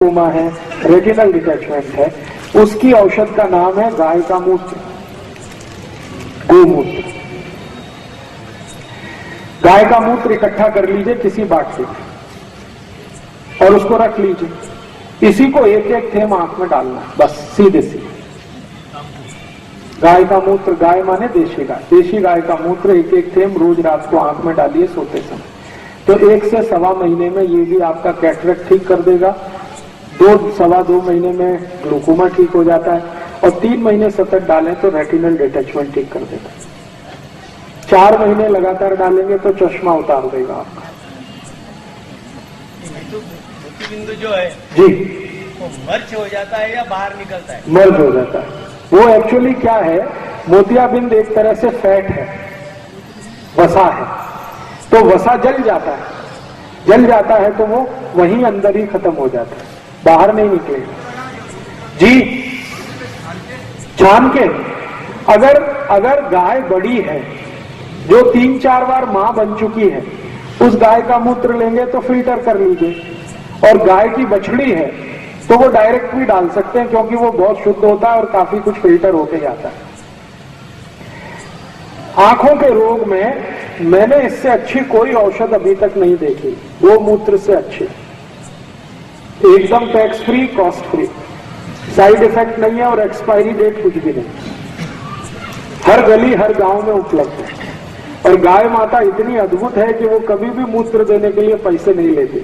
Glaucoma है, retinal detachment है, उसकी औषध का नाम है गाय का मूत्र, गोमूत्र। गाय का मूत्र इकट्ठा कर लीजिए किसी बाटली में और उसको रख लीजिए। इसी को एक एक थेम आंख में डालना, बस सीधे सीधे। गाय का मूत्र, गाय माने देशी गाय, देशी गाय का मूत्र एक एक थेम रोज रात को आंख में डालिए सोते समय। तो 1 से सवा महीने में ये भी आपका कैटरेक्ट ठीक कर देगा, 2 सवा 2 महीने में ग्लूकोमा ठीक हो जाता है, और 3 महीने सतत डालें तो रेटिनल डिटैचमेंट ठीक कर देता है। 4 महीने लगातार डालेंगे तो चश्मा उतार देगा आपका। बिंदु जो है जी, वो मर्च हो जाता है या बाहर निकलता है? मर्ज हो जाता है। वो एक्चुअली क्या है, मोतियाबिंद एक तरह से फैट है, वसा है, तो वसा जल जाता है, जल जाता है तो वो वहीं अंदर ही खत्म हो जाता है, बाहर नहीं निकलेगा। जी, छान के अगर गाय बड़ी है जो 3-4 बार मां बन चुकी है, उस गाय का मूत्र लेंगे तो फिल्टर कर लीजिए। और गाय की बछड़ी है तो वो डायरेक्ट भी डाल सकते हैं, क्योंकि वो बहुत शुद्ध होता है और काफी कुछ फिल्टर होके जाता है। आंखों के रोग में मैंने इससे अच्छी कोई औषध अभी तक नहीं देखी, गोमूत्र से अच्छी, एकदम tax free, cost free, side effect नहीं है और एक्सपायरी डेट कुछ भी नहीं, हर गली हर गांव में उपलब्ध है। और गाय माता इतनी अद्भुत है कि वो कभी भी मूत्र देने के लिए पैसे नहीं लेती,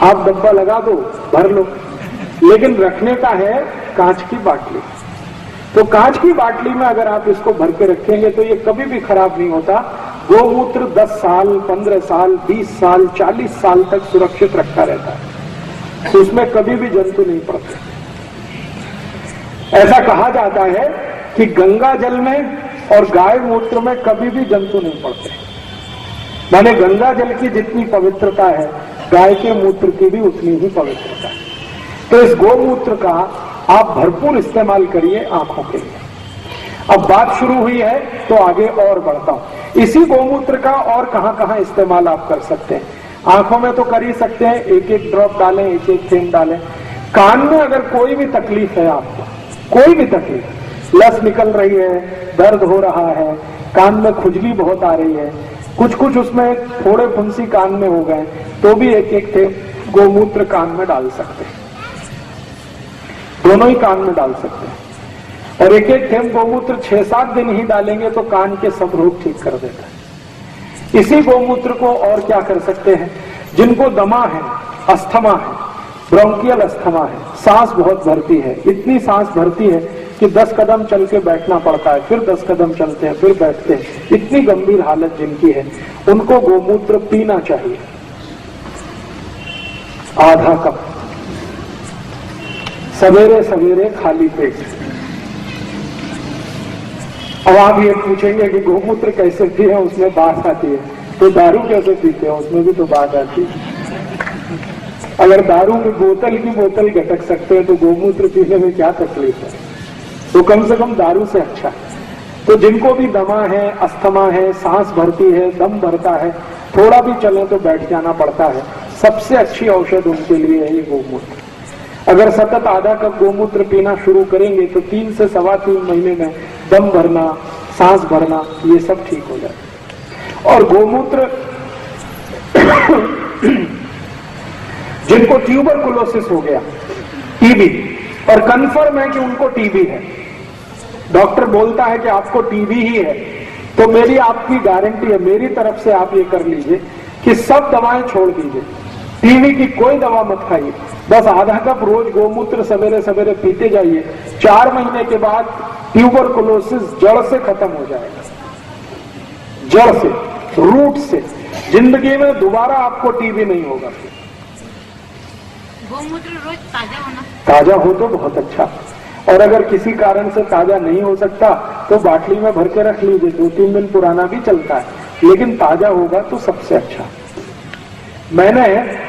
आप डब्बा लगा दो, भर लो, लेकिन रखने का है कांच की बाटली। तो कांच की बाटली में अगर आप इसको भर के रखेंगे तो ये कभी भी खराब नहीं होता। गोमूत्र 10 साल, 15 साल, 20 साल, 40 साल तक सुरक्षित रखा रहता है, तो उसमें कभी भी जंतु नहीं पड़ते। ऐसा कहा जाता है कि गंगा जल में और गाय मूत्र में कभी भी जंतु नहीं पड़ते, माने गंगा जल की जितनी पवित्रता है गाय के मूत्र की भी उतनी ही पवित्रता है। तो इस गोमूत्र का आप भरपूर इस्तेमाल करिए आंखों के लिए। अब बात शुरू हुई है तो आगे और बढ़ता हूं। इसी गोमूत्र का और कहां कहां इस्तेमाल आप कर सकते हैं? आंखों में तो कर ही सकते हैं, एक एक ड्रॉप डालें, एक एक थेम डालें। कान में अगर कोई भी तकलीफ है आपको, कोई भी तकलीफ, लस निकल रही है, दर्द हो रहा है, कान में खुजली बहुत आ रही है, कुछ उसमें थोड़े फुंसी कान में हो गए, तो भी एक एक थेम गोमूत्र कान में डाल सकते हैं, दोनों ही कान में डाल सकते हैं। और एक एक थेम गोमूत्र 6-7 दिन ही डालेंगे तो कान के सब रोग ठीक कर देता है। इसी गोमूत्र को और क्या कर सकते हैं? जिनको दमा है, अस्थमा है, ब्रोंकियल अस्थमा है, सांस बहुत भरती है, इतनी सांस भरती है कि 10 कदम चल के बैठना पड़ता है, फिर 10 कदम चलते हैं, फिर बैठते हैं, इतनी गंभीर हालत जिनकी है, उनको गोमूत्र पीना चाहिए, आधा कप सवेरे सवेरे खाली पेट। अब आप ये पूछेंगे कि गोमूत्र कैसे पिए, उसमें बात आती है, तो दारू कैसे पीते हैं, उसमें भी तो बात आती है। अगर दारू की बोतल गटक सकते हैं तो गोमूत्र पीने में क्या तकलीफ है? तो कम से कम दारू से अच्छा है। तो जिनको भी दमा है, अस्थमा है, सांस भरती है, दम भरता है, थोड़ा भी चले तो बैठ जाना पड़ता है, सबसे अच्छी औषध उनके लिए है ये गोमूत्र। अगर सतत आधा कप गोमूत्र पीना शुरू करेंगे तो 3 से सवा 3 महीने में दम भरना, सांस भरना, ये सब ठीक हो जाए। और गोमूत्र जिनको ट्यूबरकुलोसिस हो गया, टीबी, और कंफर्म है कि उनको टीबी है, डॉक्टर बोलता है कि आपको टीबी ही है, तो मेरी आपकी गारंटी है, मेरी तरफ से आप ये कर लीजिए कि सब दवाएं छोड़ दीजिए, टीबी की कोई दवा मत खाइए, बस आधा कप रोज गोमूत्र सवेरे सवेरे पीते जाइए। 4 महीने के बाद ट्यूबरकुलोसिस जड़ से खत्म हो जाएगा, जड़ से, रूट से। जिंदगी में दोबारा आपको टीबी नहीं होगा। गोमूत्र रोज ताजा होना, ताजा हो तो बहुत अच्छा, और अगर किसी कारण से ताजा नहीं हो सकता तो बाटली में भर के रख लीजिए, 2-3 दिन पुराना भी चलता है, लेकिन ताजा होगा तो सबसे अच्छा। मैंने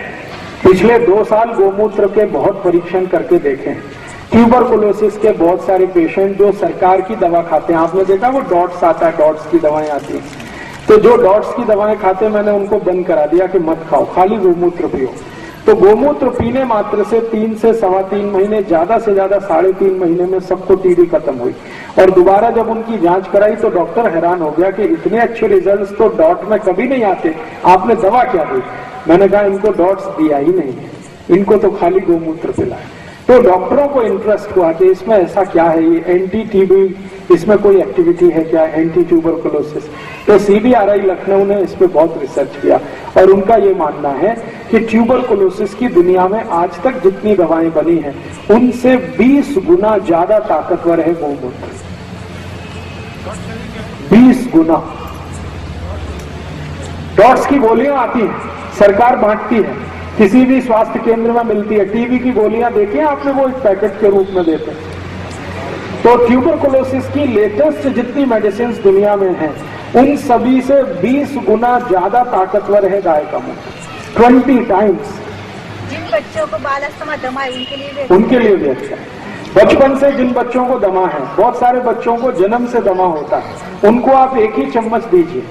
पिछले 2 साल गोमूत्र के बहुत परीक्षण करके देखे हैं। ट्यूबरकुलोसिस के बहुत सारे पेशेंट जो सरकार की दवा खाते हैं, आपने देखा वो डॉट्स आता है, डॉट्स की दवाएं आती हैं, तो जो डॉट्स की दवाएं खाते, मैंने उनको बंद करा दिया कि मत खाओ, खाली गोमूत्र पियो। तो गोमूत्र पीने मात्र से 3 से 3.25 महीने, ज्यादा से ज्यादा 3.5 महीने में सबको टीबी खत्म हुई। और दोबारा जब उनकी जांच कराई तो डॉक्टर हैरान हो गया कि इतने अच्छे रिजल्ट्स तो डॉट में कभी नहीं आते, आपने दवा क्या दी? मैंने कहा इनको डॉट्स दिया ही नहीं है, इनको तो खाली गोमूत्र पिलाया। तो डॉक्टरों को इंटरेस्ट हुआ कि इसमें ऐसा क्या है, ये एंटी टीबी, इसमें कोई एक्टिविटी है क्या, एंटी ट्यूबरकुलोसिस। तो CBRI लखनऊ ने इस पे बहुत रिसर्च किया और उनका ये मानना है कि ट्यूबरकुलोसिस की दुनिया में आज तक जितनी दवाएं बनी हैं उनसे 20 गुना ज्यादा ताकतवर है गोमूत्र, 20 गुना। डॉट्स की गोलियां आती हैं, सरकार बांटती है, किसी भी स्वास्थ्य केंद्र में मिलती है। टीबी की गोलियां देखी हैं आपने, वो एक पैकेट के रूप में देते हैं। तो ट्यूबरकुलोसिस की लेटेस्ट जितनी मेडिसिन दुनिया में हैं उन सभी से 20 गुना ज्यादा ताकतवर है गाय का मूत्र, 20 टाइम्स। जिन बच्चों को बाल अस्थमा दमा है उनके लिए भी अच्छा है। बचपन से जिन बच्चों को दमा है, बहुत सारे बच्चों को जन्म से दमा होता है, उनको आप 1 ही चम्मच दीजिए।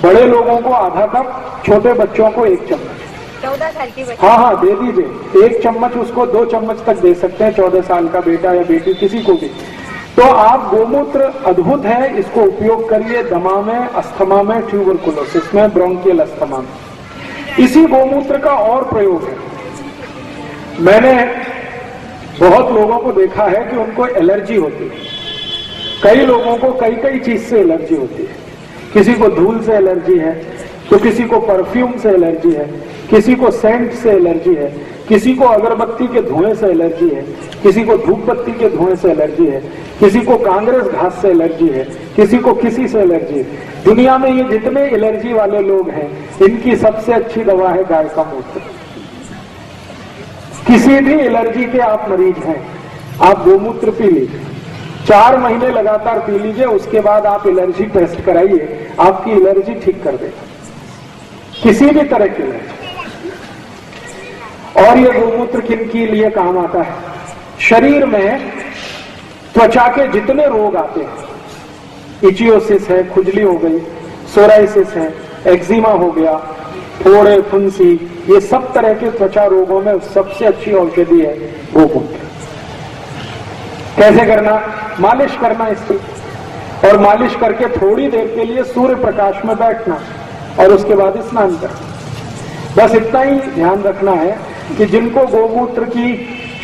बड़े लोगों को आधा कप, छोटे बच्चों को 1 चम्मच। 14 साल के बच्चे? हाँ, दे दीजिए 1 चम्मच, उसको 2 चम्मच तक दे सकते हैं, 14 साल का बेटा या बेटी, किसी को भी। तो आप गोमूत्र अद्भुत है, इसको उपयोग करिए दमा में, अस्थमा में, ट्यूबरकुलोसिस में, ब्रोंकियल अस्थमा में। इसी गोमूत्र का और प्रयोग है। मैंने बहुत लोगों को देखा है कि उनको एलर्जी होती है, कई लोगों को कई चीज से एलर्जी होती है। किसी को धूल से एलर्जी है, तो किसी को परफ्यूम से एलर्जी है, किसी को सेंट से एलर्जी है, किसी को अगरबत्ती के धुएं से एलर्जी है, किसी को धूप बत्ती के धुएं से एलर्जी है, किसी को कांग्रेस घास से एलर्जी है, किसी को किसी से एलर्जी है। दुनिया में ये जितने एलर्जी वाले लोग हैं इनकी सबसे अच्छी दवा है गाय का मूत्र। किसी भी एलर्जी के आप मरीज हैं, आप गोमूत्र पी लीजिए, 4 महीने लगातार पी लीजिए, उसके बाद आप एलर्जी टेस्ट कराइए, आपकी एलर्जी ठीक कर देगा, किसी भी तरह की एलर्जी। और ये गोमूत्र किन के लिए काम आता है? शरीर में त्वचा के जितने रोग आते हैं, इचियोसिस है, खुजली हो गई, सोराइसिस है, एक्जिमा हो गया, फोड़े, फुंसी, ये सब तरह के त्वचा रोगों में सबसे अच्छी औषधि है गोमूत्र। कैसे करना? मालिश करना इसकी, और मालिश करके थोड़ी देर के लिए सूर्य प्रकाश में बैठना और उसके बाद स्नान करना। बस इतना ही ध्यान रखना है कि जिनको गोमूत्र की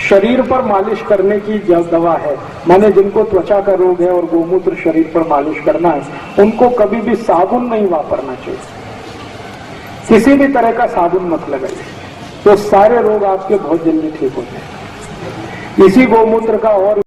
शरीर पर मालिश करने की दवा है, माने जिनको त्वचा का रोग है और गोमूत्र शरीर पर मालिश करना है, उनको कभी भी साबुन नहीं वापरना चाहिए, किसी भी तरह का साबुन मत लगाइए, तो सारे रोग आपके बहुत जल्दी ठीक होते हैं। इसी गोमूत्र का और